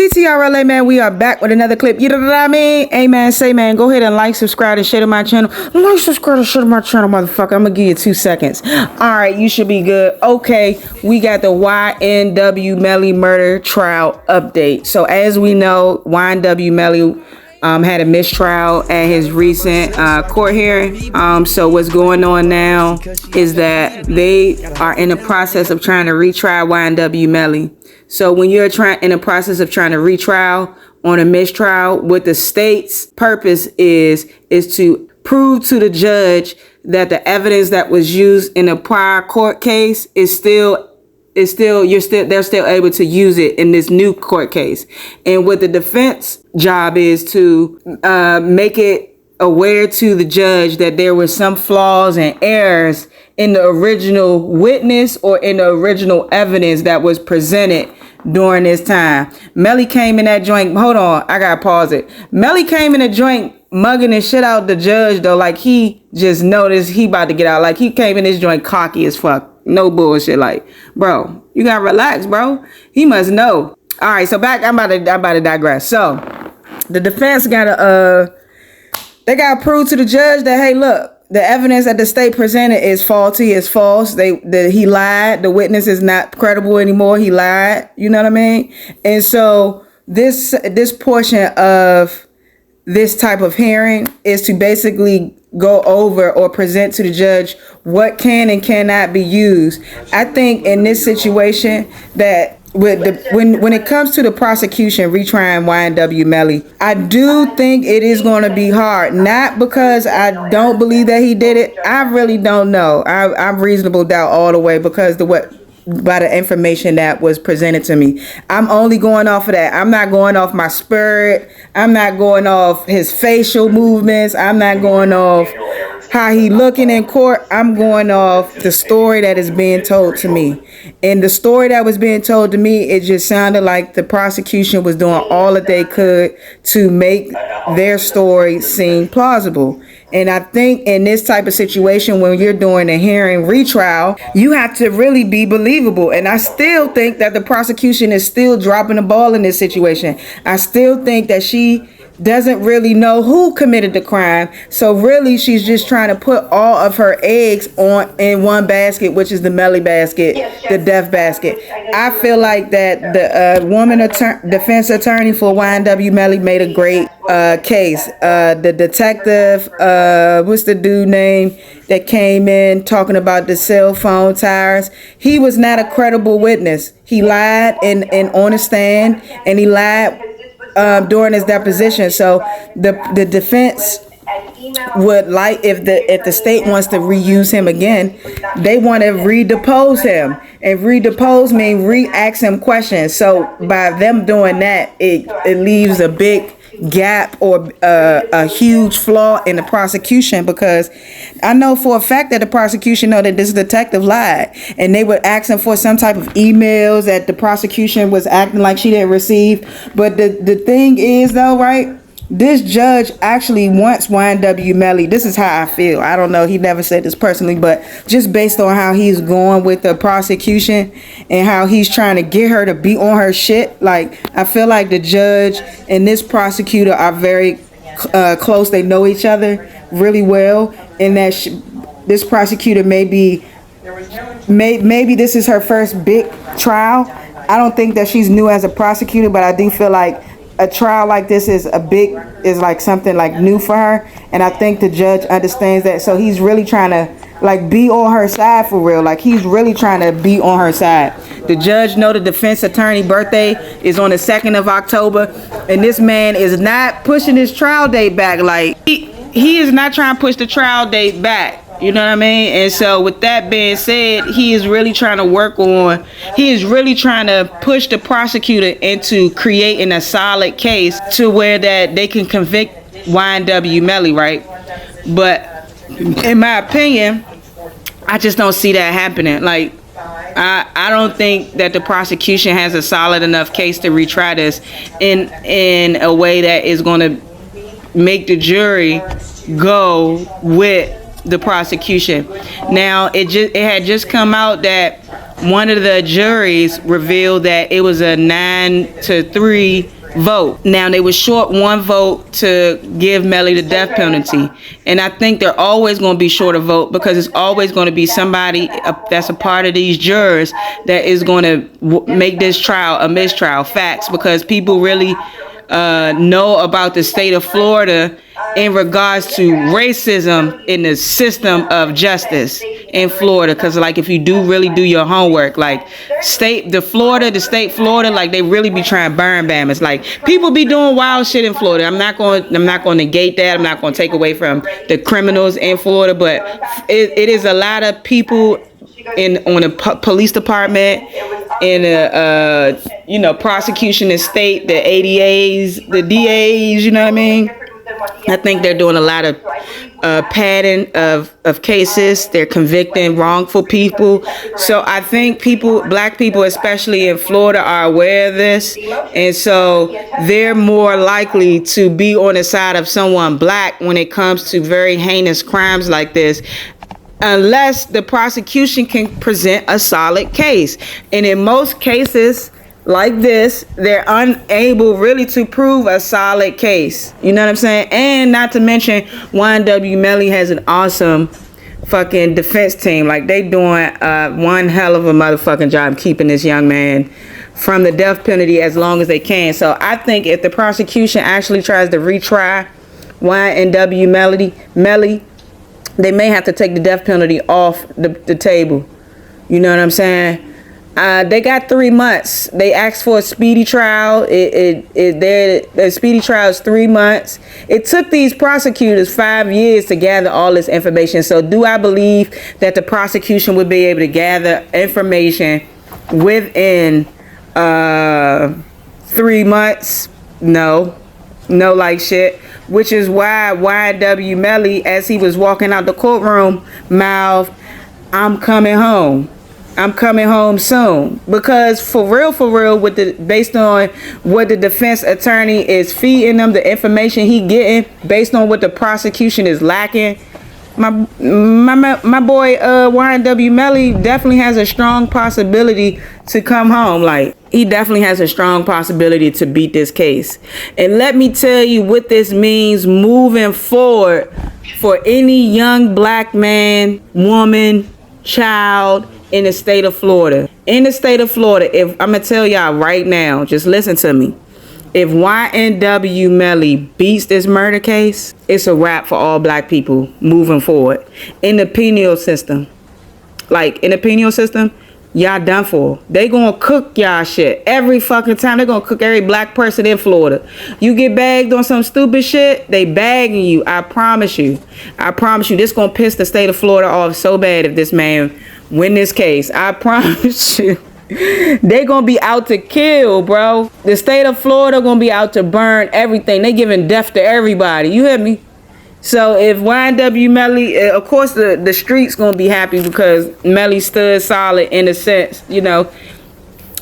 TTRLA, man, we are back with another clip. You know what I mean? Hey, man, say, man, go ahead and like, subscribe, and share to my channel. Like, subscribe, and share to my channel, motherfucker. I'm going to give you 2 seconds. All right, you should be good. Okay, we got the YNW Melly murder trial update. So, as we know, YNW Melly had a mistrial at his recent court hearing. So what's going on now is that they are in the process of trying to retry YNW Melly. So when you're in the process of trying to retrial on a mistrial, what the state's purpose is to prove to the judge that the evidence that was used in a prior court case they're still able to use it in this new court case. And what the defense job is to make it aware to the judge that there were some flaws and errors in the original witness or in the original evidence that was presented during this time. Melly came in that joint. Hold on, I gotta pause it. Melly came in the joint mugging the shit out the judge though, like he just noticed he about to get out. Like he came in this joint cocky as fuck. No bullshit. Like, bro, you gotta relax, bro. He must know. All right, so back. I'm about to digress. So, the defense gotta they gotta prove to the judge that, hey, look, the evidence that the state presented is faulty, is false. He lied. The witness is not credible anymore. He lied. You know what I mean? And so this portion of this type of hearing is to basically go over or present to the judge what can and cannot be used. I think in this situation that when it comes to the prosecution retrying YNW Melly, I do think it is going to be hard. Not because I don't believe that he did it. I really don't know. I'm reasonable doubt all the way because by the information that was presented to me. I'm only going off of that. I'm not going off my spirit. I'm not going off his facial movements. I'm not going off how he looking in court. I'm going off the story that is being told to me. And the story that was being told to me, it just sounded like the prosecution was doing all that they could to make their story seem plausible. And I think in this type of situation, when you're doing a hearing retrial, you have to really be believable. And I still think that the prosecution is still dropping the ball in this situation. I still think that she doesn't really know who committed the crime. So really, she's just trying to put all of her eggs in one basket, which is the Melly basket, the death basket. I feel like that the defense attorney for YNW Melly made a great case. The detective, what's the dude name that came in talking about the cell phone tires? He was not a credible witness. He lied on the stand, and he lied during his deposition. So the defense would like, if the state wants to reuse him again, they want to redepose him, and redepose means re-ask him questions. So by them doing that, it leaves a big gap or a huge flaw in the prosecution, because I know for a fact that the prosecution know that this detective lied, and they were asking for some type of emails that the prosecution was acting like she didn't receive. But the thing is though, right, this judge actually wants YNW Melly. This is how I feel. I don't know. He never said this personally, but just based on how he's going with the prosecution and how he's trying to get her to be on her shit. Like, I feel like the judge and this prosecutor are very close. They know each other really well. And that this prosecutor maybe this is her first big trial. I don't think that she's new as a prosecutor, but I do feel like a trial like this is like something like new for her, and I think the judge understands that. So he's really trying to like be on her side for real. Like he's really trying to be on her side. The judge know the defense attorney birthday is on the 2nd of October, and this man is not pushing his trial date back. Like he is not trying to push the trial date back. You know what I mean? And so with that being said, he is really trying to push the prosecutor into creating a solid case to where that they can convict YNW Melly, right? But in my opinion, I just don't see that happening. Like, I don't think that the prosecution has a solid enough case to retry this in a way that is going to make the jury go with the prosecution. Now it had just come out that one of the juries revealed that it was a 9-3 vote. Now, they were short one vote to give Melly the death penalty. And I think they're always going to be short a vote because it's always going to be somebody that's a part of these jurors that is going to make this trial a mistrial. Facts, because people really know about the state of Florida in regards to racism in the system of justice in Florida. Because like, if you do really do your homework, like the state Florida, like they really be trying to burn Bama's. Like, people be doing wild shit in Florida. I'm not going to negate that. I'm not going to take away from the criminals in Florida, but it is a lot of people on the police department, in a prosecution in state, the ADAs, the DAs, you know what I mean? I think they're doing a lot of padding of cases. They're convicting wrongful people. So I think black people, especially in Florida, are aware of this. And so they're more likely to be on the side of someone black when it comes to very heinous crimes like this, unless the prosecution can present a solid case. And in most cases like this, they're unable really to prove a solid case. You know what I'm saying? And not to mention, YNW Melly has an awesome fucking defense team. Like, they doing one hell of a motherfucking job keeping this young man from the death penalty as long as they can. So I think if the prosecution actually tries to retry YNW Melly, they may have to take the death penalty off the table. You know what I'm saying? They got 3 months. They asked for a speedy trial. The speedy trial is 3 months. It took these prosecutors 5 years to gather all this information. So do I believe that the prosecution would be able to gather information within 3 months? No, like shit. Which is why YNW Melly, as he was walking out the courtroom, mouthed, "I'm coming home. I'm coming home soon." Because for real, based on what the defense attorney is feeding them, the information he getting, based on what the prosecution is lacking, my boy YNW Melly definitely has a strong possibility to come home. Like, he definitely has a strong possibility to beat this case. And let me tell you what this means moving forward for any young black man, woman, child in the state of Florida. In the state of Florida, if I'm gonna tell y'all right now, just listen to me. If YNW Melly beats this murder case, it's a wrap for all black people moving forward. In the penal system, y'all done for. They gonna cook y'all shit every fucking time. They gonna cook every black person in Florida. You get bagged on some stupid shit, they bagging you. I promise you. This gonna piss the state of Florida off so bad if this man win this case. I promise you. They gonna be out to kill, bro. The state of Florida gonna be out to burn everything. They giving death to everybody. You hear me? So if YNW Melly, of course the streets gonna be happy because Melly stood solid in a sense. You know,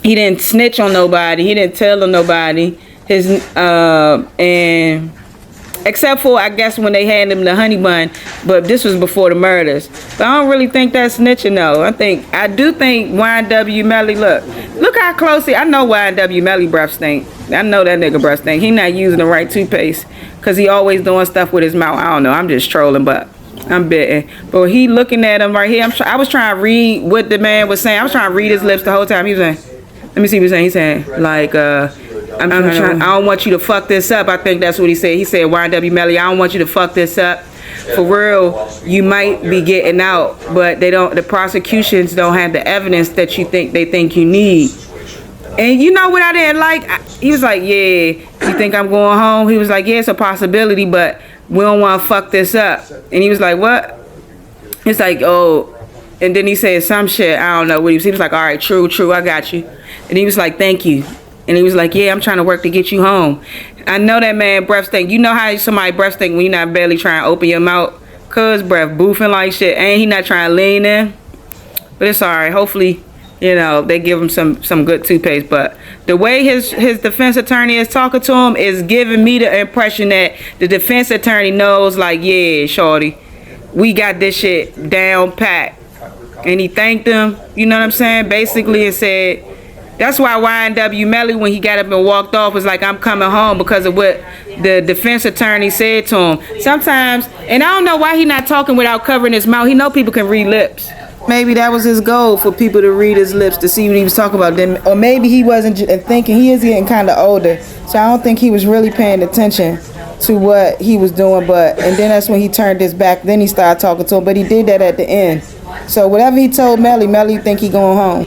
he didn't snitch on nobody. He didn't tell on nobody. And except for, I guess, when they had him the honey bun, but this was before the murders. But I don't really think that's snitching though. I do think YNW Melly, look how closely, I know YNW Melly breath stink. I know that nigga breath stink. He not using the right toothpaste because he always doing stuff with his mouth. I don't know, I'm just trolling, but I'm betting. But he looking at him right here. I was trying to read what the man was saying. I was trying to read his lips the whole time. He was saying, let me see what he's saying. He's saying, like, I don't want you to fuck this up. I think that's what he said. He said, YNW Melly, I don't want you to fuck this up. For real, you might be getting out, but the prosecutions don't have the evidence that they think you need. And you know what I didn't like? He was like, yeah, you think I'm going home? He was like, yeah, it's a possibility, but we don't want to fuck this up. And he was like, what? He's like, oh. And then he said some shit. I don't know what he was like, all right, true, I got you. And he was like, thank you. And he was like, yeah, I'm trying to work to get you home. I know that man breath stink. You know how somebody breath stink when you're not barely trying to open your mouth? Cuz breath boofing like shit. And he not trying to lean in. But it's all right. Hopefully, you know, they give him some good toothpaste. But the way his defense attorney is talking to him is giving me the impression that the defense attorney knows, like, yeah, shorty, we got this shit down pat. and he thanked him. You know what I'm saying? Basically, it said, that's why YNW Melly, when he got up and walked off, was like, I'm coming home, because of what the defense attorney said to him. Sometimes, and I don't know why he not talking without covering his mouth. He know people can read lips. Maybe that was his goal, for people to read his lips to see what he was talking about. Then, or maybe he wasn't thinking. He is getting kind of older, so I don't think he was really paying attention to what he was doing. And then that's when he turned his back. Then he started talking to him, but he did that at the end. So whatever he told Melly think he going home.